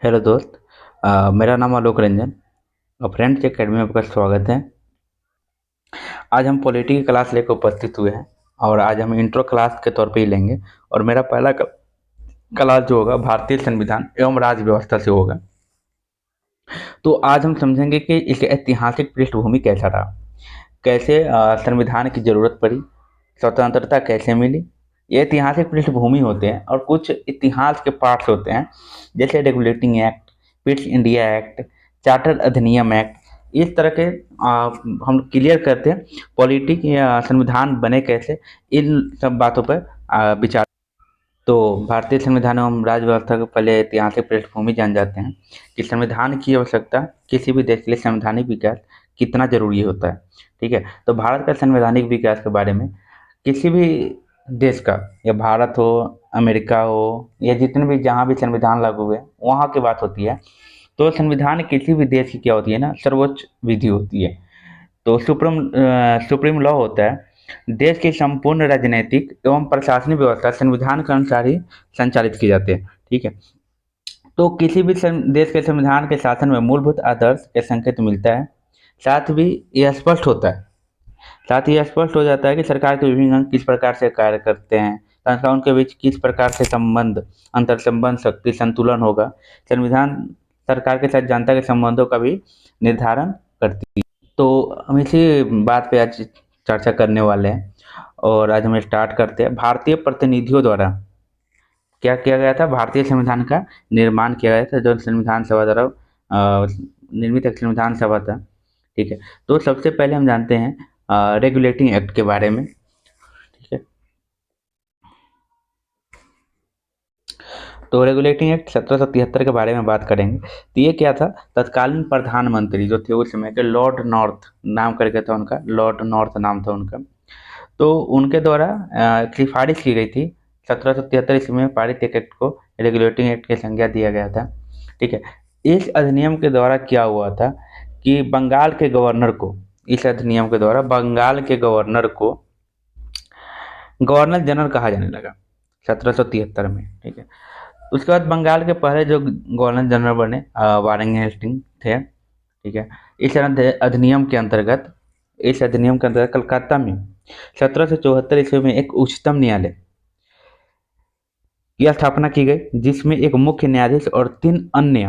Hello दोस्त। मेरा नाम आलोक रंजन और फ्रेंड्स एकेडमी में आपका स्वागत है। आज हम पॉलिटी की क्लास लेकर उपस्थित हुए हैं और आज हम इंट्रो क्लास के तौर पे ही लेंगे। और मेरा पहला क्लास जो होगा भारतीय संविधान एवं राज्य व्यवस्था से होगा। तो आज हम समझेंगे कि इसके ऐतिहासिक पृष्ठभूमि कैसा रहा, कैसे संविधान की जरूरत पड़ी, स्वतंत्रता कैसे मिली। ये ऐतिहासिक पृष्ठभूमि होते हैं और कुछ इतिहास के पार्ट्स होते हैं, जैसे regulating act, Pitt's India act, charter अधिनियम एक्ट। इस तरह के हम क्लियर करते हैं पॉलिटिक या संविधान बने कैसे, इन सब बातों पर विचार। तो भारतीय संविधान एवं राज्य व्यवस्था को पहले ऐतिहासिक पृष्ठभूमि जान जाते हैं कि संविधान की आवश्यकता किसी भी देश के लिए संवैधानिक विकास कितना जरूरी होता है। ठीक है, तो भारत का संवैधानिक विकास के बारे में किसी भी देश का, या भारत हो, अमेरिका हो, या जितने भी जहाँ भी संविधान लागू हुए वहाँ की बात होती है। तो संविधान किसी भी देश की क्या होती है ना, सर्वोच्च विधि होती है। तो सुप्रीम लॉ होता है। देश की संपूर्ण राजनीतिक एवं प्रशासनिक व्यवस्था संविधान के अनुसार ही संचालित की जाती है। ठीक है, तो किसी भी देश के संविधान के शासन में मूलभूत आदर्श के संकेत मिलता है। साथ भी यह स्पष्ट होता है, साथ ही यह स्पष्ट हो जाता है कि सरकार के विभिन्न अंग किस प्रकार से कार्य करते हैं, संस्थाओं के बीच किस प्रकार से संबंध, अंतर संबंध, शक्ति संतुलन होगा। संविधान सरकार के साथ जनता के संबंधों का भी निर्धारण करती है। तो हम इसी बात पे आज चर्चा करने वाले हैं और आज हम स्टार्ट करते हैं। भारतीय प्रतिनिधियों द्वारा क्या किया गया था, भारतीय संविधान का निर्माण किया गया था, जो संविधान सभा द्वारा निर्मित एक संविधान सभा था। ठीक है, तो सबसे पहले हम जानते हैं रेगुलेटिंग एक्ट के बारे में। ठीक है, तो रेगुलेटिंग एक्ट 1773 के बारे में बात करेंगे। तो ये क्या था, तत्कालीन प्रधानमंत्री जो थे उस समय के, लॉर्ड नॉर्थ नाम करके था उनका, लॉर्ड नॉर्थ नाम था उनका। तो उनके द्वारा एक सिफारिश की गई थी। 1773 ईस्वी में पारित एक एक्ट को रेगुलेटिंग एक्ट की संज्ञा दिया गया था। ठीक है, इस अधिनियम के द्वारा क्या हुआ था कि बंगाल के गवर्नर को, इस अधिनियम के द्वारा बंगाल के गवर्नर को गवर्नर जनरल कहा जाने लगा 1773 में। ठीक है, उसके बाद बंगाल के पहले जो गवर्नर जनरल बने वारेंगे हेस्टिंग थे। ठीक है, अधिनियम के अंतर्गत, इस अधिनियम के अंतर्गत कलकत्ता में 1774 ईस्वी में एक उच्चतम न्यायालय की स्थापना की गई, जिसमें एक मुख्य न्यायाधीश और 3 अन्य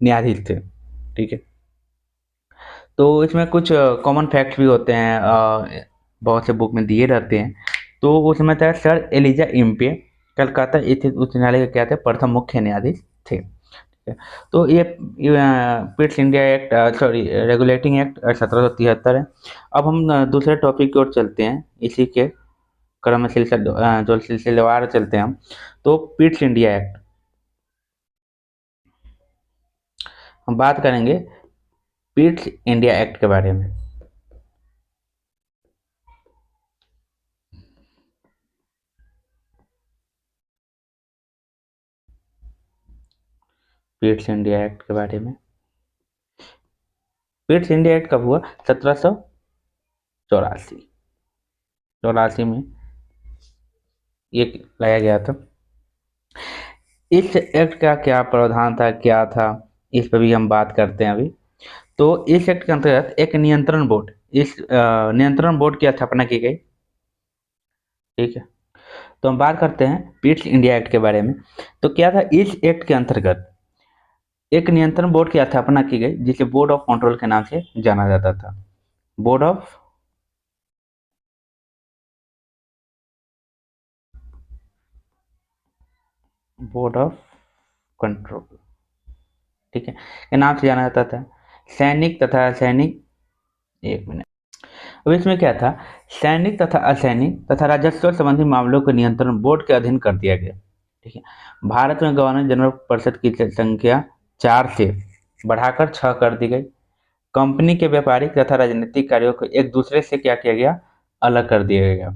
न्यायाधीश थे। ठीक है, तो इसमें कुछ कॉमन फैक्ट्स भी होते हैं, बहुत से बुक में दिए रहते हैं। तो उसमें था सर एलिजा इम्पे, कलकत्ता स्थित उच्च न्यायालय के क्या थे, प्रथम मुख्य न्यायाधीश थे। ठीक है, तो ये Pitt's India act, sorry regulating act 1773 है। अब हम दूसरे टॉपिक की ओर चलते हैं, इसी के क्रम में जो सिलसिलेवार चलते हैं हम। तो पिट्स इंडिया एक्ट हम बात करेंगे, पिट्स इंडिया एक्ट के बारे में। पिट्स इंडिया एक्ट के बारे में, पिट्स इंडिया एक्ट कब हुआ, 1784, चौरासी में ये लाया गया था। इस एक्ट का क्या प्रावधान था, क्या था, इस पर भी हम बात करते हैं अभी। तो इस एक्ट के अंतर्गत एक नियंत्रण बोर्ड, इस नियंत्रण बोर्ड की स्थापना की गई। ठीक है, तो हम बात करते हैं पिट्स इंडिया एक्ट के बारे में। तो क्या था, इस एक्ट के अंतर्गत एक नियंत्रण बोर्ड की स्थापना की गई, जिसे बोर्ड ऑफ कंट्रोल के नाम से जाना जाता था। Board of board of control, ठीक है, के नाम से जाना जाता था। सैनिक तथा असैनिक, एक मिनट, अब इसमें क्या था, सैनिक तथा असैनिक तथा राजस्व संबंधी मामलों को नियंत्रण बोर्ड के अधीन कर दिया गया। ठीक है, भारत में गवर्नर जनरल परिषद की संख्या 4 से बढ़ाकर 6 कर दी गई। कंपनी के व्यापारिक तथा राजनीतिक कार्यों को एक दूसरे से क्या किया गया, अलग कर दिया गया।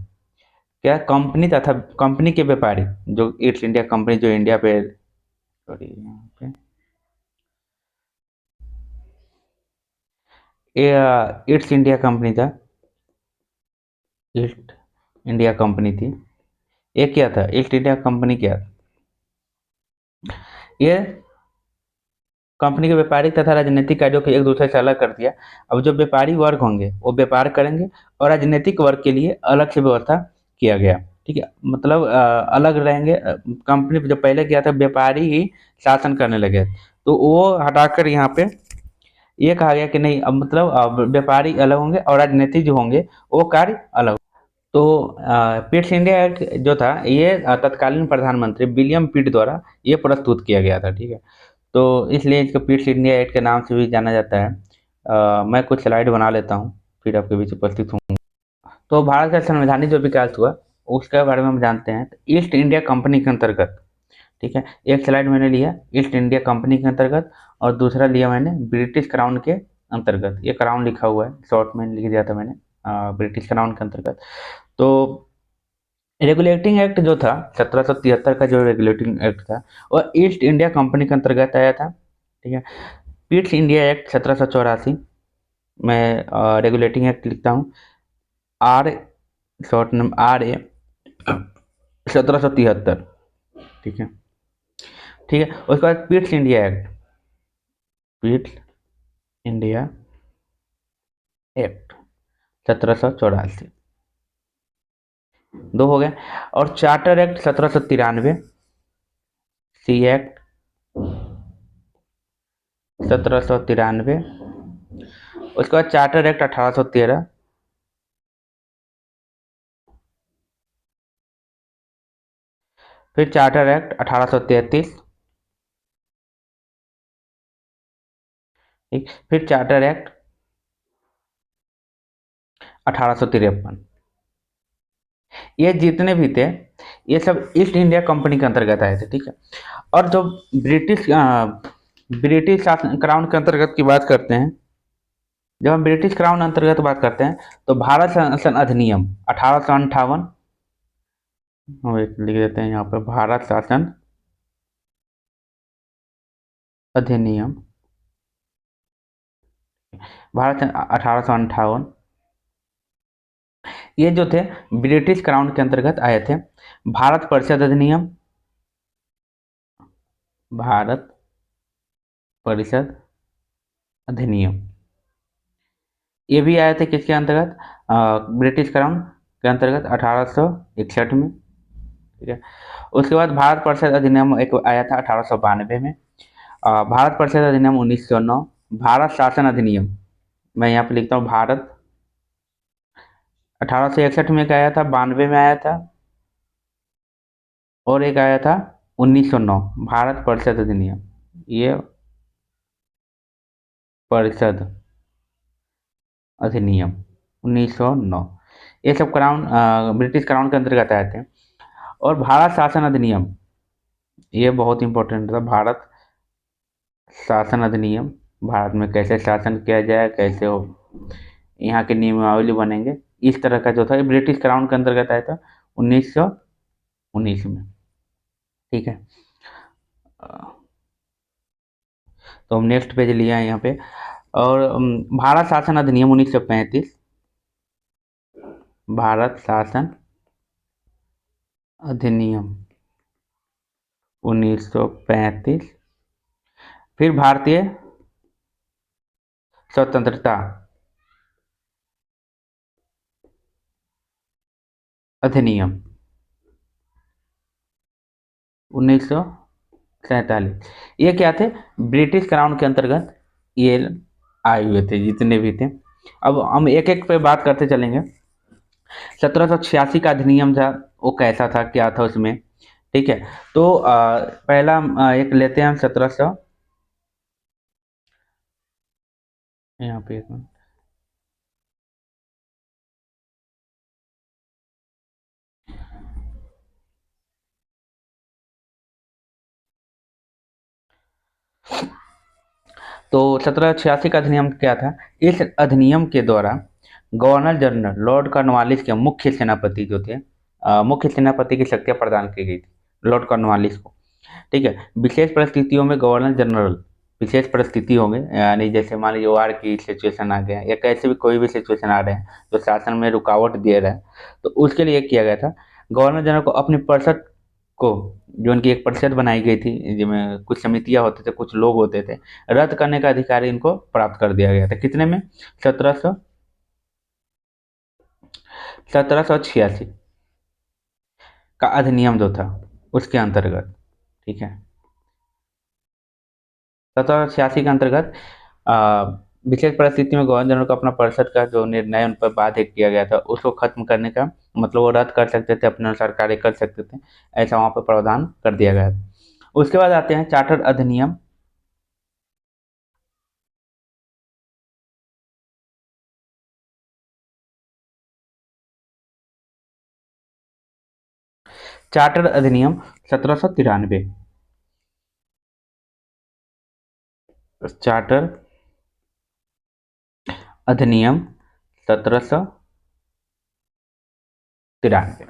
क्या, कंपनी तथा कंपनी के व्यापारी, जो ईस्ट इंडिया कंपनी जो इंडिया पे, सॉरी यहाँ पे ये ईस्ट इंडिया कंपनी था, ईस्ट इंडिया कंपनी थी। ये क्या था, ईस्ट इंडिया कंपनी क्या था, ये कंपनी के व्यापारिक तथा राजनीतिक कार्यों को एक दूसरे से अलग कर दिया। अब जो व्यापारी वर्ग होंगे वो व्यापार करेंगे और राजनीतिक वर्ग के लिए अलग से व्यवस्था किया गया। ठीक है, मतलब अलग रहेंगे। कंपनी जो पहले किया था व्यापारी ही शासन करने लगे, तो वो हटाकर यहाँ पे ये कहा गया कि नहीं, अब मतलब व्यापारी अलग होंगे और राजनीतिक जो होंगे वो कार्य अलग। तो पिट्स इंडिया एक्ट जो था ये तत्कालीन प्रधानमंत्री विलियम पिट द्वारा ये प्रस्तुत किया गया था। ठीक है, तो इसलिए इसको पिट्स इंडिया एक्ट के नाम से भी जाना जाता है। मैं कुछ स्लाइड बना लेता हूँ, फिर आपके बीच उपस्थित हूँ। तो भारत का संवैधानिक जो विकास हुआ उसके बारे में हम जानते हैं। तो ईस्ट इंडिया कंपनी के अंतर्गत, ठीक है, एक स्लाइड मैंने लिया ईस्ट इंडिया कंपनी के अंतर्गत और दूसरा लिया मैंने ब्रिटिश क्राउन के अंतर्गत। ये क्राउन लिखा हुआ है, शॉर्ट में लिख दिया था मैंने, ब्रिटिश क्राउन के अंतर्गत। तो रेगुलेटिंग एक्ट जो था 1773 का, जो रेगुलेटिंग एक्ट था वो ईस्ट इंडिया कंपनी के अंतर्गत आया था। ठीक है, पिट्स इंडिया एक्ट 1784 में रेगुलेटिंग एक्ट लिखता हूँ, are, short name R A 1773। ठीक है, ठीक है, उसके बाद Pitt's India act, Pitt's India act 1784, दो हो गए। और चार्टर एक्ट 1793, सी एक्ट 1793। उसके बाद चार्टर एक्ट 1813, फिर चार्टर एक्ट 1833, ठीक, फिर चार्टर एक्ट 1853। ये जितने भी थे ये सब ईस्ट इंडिया कंपनी के अंतर्गत आए थे। ठीक है, और जो ब्रिटिश ब्रिटिश क्राउन के अंतर्गत की बात करते हैं, जब हम ब्रिटिश क्राउन अंतर्गत बात करते हैं तो भारत शासन अधिनियम 1858, हम एक लिख देते हैं यहाँ पर, भारत शासन अधिनियम भारत 1858, ये जो थे ब्रिटिश क्राउन के अंतर्गत आए थे। भारत परिषद अधिनियम, भारत परिषद अधिनियम, ये भी आए थे किसके अंतर्गत, ब्रिटिश क्राउन के अंतर्गत 1861 में। ठीक है, उसके बाद भारत परिषद अधिनियम एक आया था 1892 में। भारत परिषद अधिनियम 1909, भारत शासन अधिनियम, मैं यहाँ पे लिखता हूँ भारत, 1861 में एक आया था, 92 में आया था, और एक आया था 1909 भारत परिषद अधिनियम, ये परिषद अधिनियम 1909, ये सब क्राउन ब्रिटिश क्राउन के अंतर्गत आए थे। और भारत शासन अधिनियम, ये बहुत इंपॉर्टेंट था, भारत शासन अधिनियम, भारत में कैसे शासन किया जाए, कैसे हो यहाँ के नियमावली बनेंगे, इस तरह का जो था ये ब्रिटिश क्राउन के अंतर्गत आया था 1919 में। ठीक है, तो हम नेक्स्ट पेज लिया है यहाँ पे। और भारत शासन अधिनियम 1935, भारत शासन अधिनियम 1935, फिर भारतीय स्वतंत्रता अधिनियम 1947, ये क्या थे, ब्रिटिश क्राउन के अंतर्गत ये आए हुए थे जितने भी थे। अब हम एक एक पे बात करते चलेंगे। 1786 का अधिनियम था, वो कैसा था, क्या था उसमें। ठीक है, तो पहला एक लेते हैं हम 1700, यहाँ पे एक मिनट, तो 1786 का अधिनियम क्या था, इस अधिनियम के द्वारा गवर्नर जनरल लॉर्ड कॉर्नवालिस के मुख्य सेनापति जो थे, मुख्य सेनापति की शक्तियां प्रदान की गई थी लॉर्ड कॉर्नवालिस को। ठीक है, विशेष परिस्थितियों में गवर्नर जनरल, विशेष परिस्थिति होंगे यानी जैसे मान लीजिए वार की सिचुएशन आ गया या कैसे भी कोई भी सिचुएशन आ रहे हैं जो शासन में रुकावट दे रहा है, तो उसके लिए किया गया था, गवर्नर जनरल को अपनी परिषद को जो उनकी एक परिषद बनाई गई थी, जिसमें कुछ समितियां होते थे, कुछ लोग होते थे, रद्द करने का अधिकार इनको प्राप्त कर दिया गया था। कितने में? 1786 का अधिनियम जो था उसके अंतर्गत। ठीक है, 1786 के अंतर्गत अ, विशेष परिस्थिति में गवर्नर जनरल को अपना परिषद का जो निर्णय उन पर बाध्य किया गया था उसको खत्म करने का, मतलब वो रद्द कर सकते थे, अपने अनुसार कार्य कर सकते थे, ऐसा वहां पर प्रावधान कर दिया गया था। उसके बाद आते हैं चार्टर अधिनियम। चार्टर अधिनियम 1793। चार्टर अधिनियम 1793।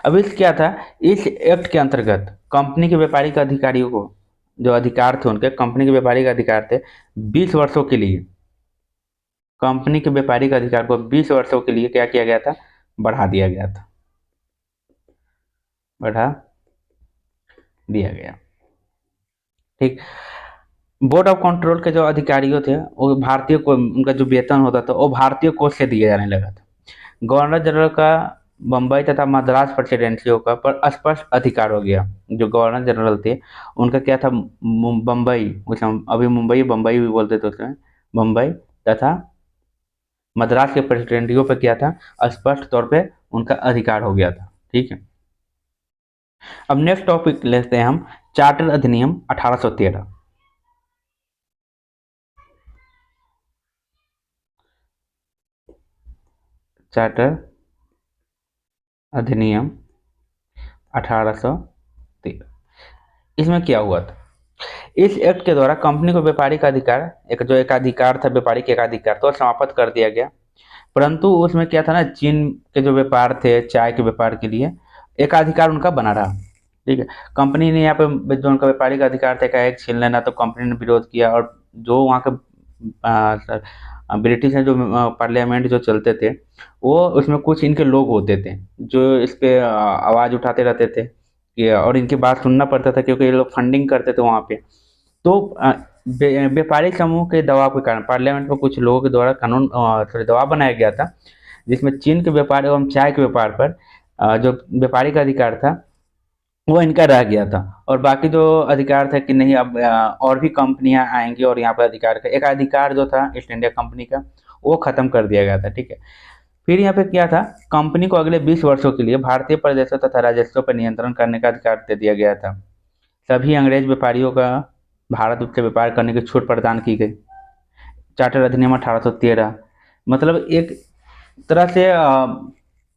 अब इस क्या था, इस एक्ट के अंतर्गत कंपनी के व्यापारिक अधिकारियों को जो अधिकार थे, उनके कंपनी के व्यापारिक अधिकार थे 20 वर्षों के लिए, कंपनी के व्यापारिक अधिकार को 20 वर्षों के लिए क्या किया गया था, बढ़ा दिया गया था, बढ़ा दिया गया। ठीक। बोर्ड ऑफ कंट्रोल के जो अधिकारियों थे वो भारतीय को, उनका जो वेतन होता था वो भारतीय कोष से दिया जाने लगा था। गवर्नर जनरल का बम्बई तथा मद्रास प्रेसिडेंसियों का पर स्पष्ट अधिकार हो गया। जो गवर्नर जनरल थे उनका क्या था, बम्बई, उस अभी मुंबई बम्बई भी बोलते थे उसमें, बम्बई तथा मद्रास के प्रेसिडेंटियों पर क्या था, स्पष्ट तौर पे उनका अधिकार हो गया था। ठीक है, अब नेक्स्ट टॉपिक लेते हैं हम, चार्टर अधिनियम 1813। चार्टर अधिनियम 1813। इसमें क्या हुआ था, इस एक्ट के द्वारा कंपनी को व्यापारिक अधिकार, एक जो एकाधिकार था, व्यापारिक एकाधिकार, तो समाप्त कर दिया गया। परंतु उसमें क्या था ना, चीन के जो व्यापार थे, चाय के व्यापार के लिए एकाधिकार उनका बना रहा। ठीक है, कंपनी ने यहाँ पे जो उनका व्यापारिक अधिकार था एक छीन लेना, तो कंपनी ने विरोध किया, और जो वहाँ के ब्रिटिश है जो पार्लियामेंट जो चलते थे, वो उसमें कुछ इनके लोग होते थे जो इस पे आवाज़ उठाते रहते थे और इनकी बात सुनना पड़ता था, क्योंकि ये लोग फंडिंग करते थे वहाँ पे। तो व्यापारिक समूह के दबाव के कारण पार्लियामेंट में कुछ लोगों के द्वारा कानून थोड़े दबाव बनाया गया था, जिसमें चीन के व्यापार एवं चाय के व्यापार पर जो व्यापारिक अधिकार था वो इनका रह गया था, और बाकी जो अधिकार था कि नहीं, अब और भी कंपनियां आएंगी और यहाँ पर अधिकार का एक अधिकार जो था ईस्ट इंडिया कंपनी का वो खत्म कर दिया गया था। ठीक है, फिर यहाँ पे क्या था, कंपनी को अगले 20 वर्षों के लिए भारतीय प्रदेशों तथा राजस्व पर नियंत्रण करने का अधिकार दे दिया गया था। सभी अंग्रेज व्यापारियों का भारत से व्यापार करने की छूट प्रदान की गई। चार्टर अधिनियम 1813, मतलब एक तरह से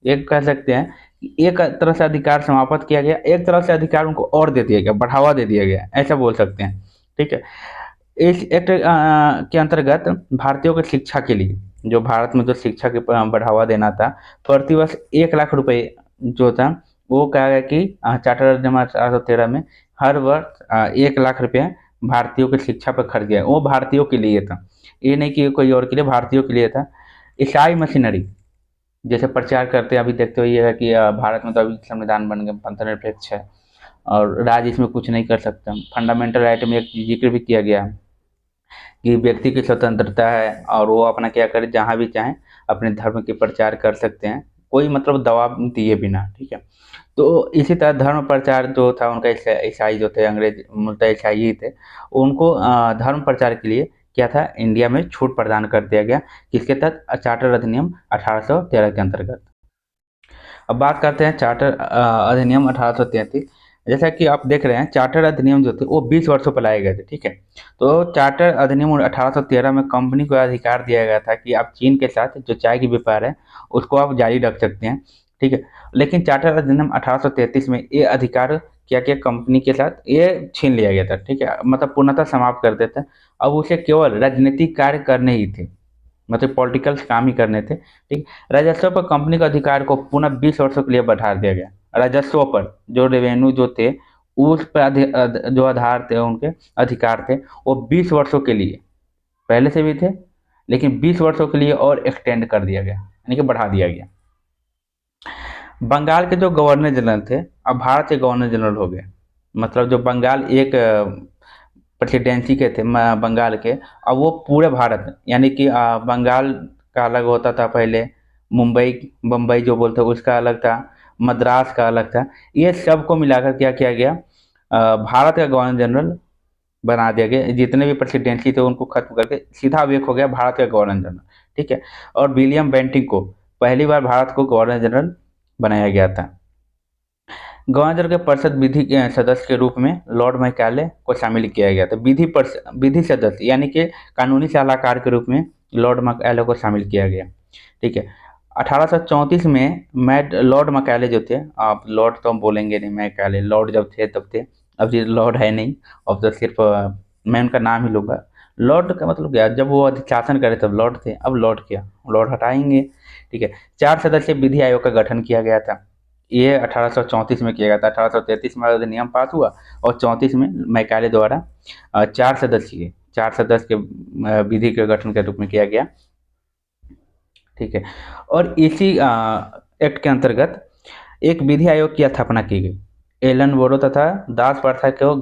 एक कह सकते हैं कि एक तरह से अधिकार समाप्त किया गया, एक तरह से अधिकार उनको और दे दिया गया, बढ़ावा दे दिया गया, ऐसा बोल सकते हैं। ठीक है, इस एक्ट के अंतर्गत भारतीयों की शिक्षा के लिए, जो भारत में जो शिक्षा के बढ़ावा देना था, प्रतिवर्ष 1 लाख रुपए जो था वो कहा गया कि चार्टर अधिनियम 1813 में हर वर्ष 1 लाख रुपए भारतीयों की शिक्षा पर खर्च गया, वो भारतीयों के लिए था, ये नहीं कि कोई और के लिए, भारतीयों के लिए था। ईसाई मशीनरी जैसे प्रचार करते हैं, अभी देखते हो ये है कि भारत में तो अभी संविधान बन गया, धर्मनिरपेक्ष है और राज्य इसमें कुछ नहीं कर सकता। फंडामेंटल राइट में एक जिक्र भी किया गया है कि व्यक्ति की स्वतंत्रता है और वो अपना क्या करे, जहाँ भी चाहें अपने धर्म के प्रचार कर सकते हैं, कोई मतलब दबाव दिए बिना। ठीक है, तो इसी तरह धर्म प्रचार जो था उनका, ईसाई जो थे, अंग्रेज मूलतः ईसाई ही थे, उनको धर्म प्रचार के लिए क्या था, इंडिया में छूट प्रदान कर दिया गया, किसके तहत, चार्टर अधिनियम 1813 के अंतर्गत। अब बात करते हैं चार्टर अधिनियम 1833। जैसा कि आप देख रहे हैं, चार्टर अधिनियम जो थे वो 20 वर्षों पर लाए गए थे। ठीक है, तो चार्टर अधिनियम 1813 में कंपनी को अधिकार दिया गया था कि आप चीन के साथ जो चाय की व्यापार है उसको आप जारी रख सकते हैं। ठीक है, लेकिन चार्टर अधिनियम 1833 में ये अधिकार क्या क्या कंपनी के साथ ये छीन लिया गया था। ठीक है, मतलब पूर्णतः समाप्त कर देते। अब उसे केवल राजनीतिक कार्य करने ही थे, मतलब पॉलिटिकल काम ही करने थे। ठीक, राजस्व पर कंपनी के अधिकार को पुनः 20 वर्षों के लिए बढ़ा दिया गया। राजस्व पर जो रेवेन्यू जो थे उस पर जो आधार थे, उनके अधिकार थे, वो 20 वर्षों के लिए पहले से भी थे, लेकिन 20 वर्षों के लिए और एक्सटेंड कर दिया गया, यानी कि बढ़ा दिया गया। बंगाल के जो गवर्नर जनरल थे अब भारत के गवर्नर जनरल हो गए। मतलब जो बंगाल एक प्रेसिडेंसी के थे बंगाल के, अब वो पूरे भारत यानी कि बंगाल का अलग होता था पहले, मुंबई बम्बई जो बोलते हैं उसका अलग था, मद्रास का अलग था। ये सबको मिलाकर क्या किया गया, भारत का गवर्नर जनरल बना दिया गया। जितने भी प्रेसिडेंसी थे उनको खत्म करके सीधा अब एक हो गया भारत का गवर्नर जनरल। ठीक है। और विलियम बेंटिंग को पहली बार भारत को गवर्नर जनरल बनाया गया था। गवर्नर के परिषद विधि के सदस्य के रूप में लॉर्ड मैकाले को शामिल किया गया था। विधि सदस्य यानी कि कानूनी सलाहकार के रूप में लॉर्ड मैकाले को शामिल किया गया। ठीक है। 1834 में मैट लॉर्ड मैकाले जो थे, आप लॉर्ड तो हम बोलेंगे नहीं, मैकाले लॉर्ड जब थे तब थे, अब ये लॉर्ड है नहीं। अब तो सिर्फ मैं उनका नाम ही लूँगा। लॉर्ड का मतलब क्या, जब वो शासन करे तब लॉर्ड थे, अब लॉर्ड क्या, लॉर्ड हटाएंगे। ठीक है। 4 सदस्यीय विधि आयोग का गठन किया गया था। ये 1834 में किया गया था। 1833 में अधिनियम पास हुआ और 34 में मैकाले द्वारा 4 सदस्य के विधि के गठन के रूप में किया गया। ठीक है। और इसी एक्ट के अंतर्गत एक विधि आयोग की स्थापना की गई। एलन बोरो तथा दास प्रथा को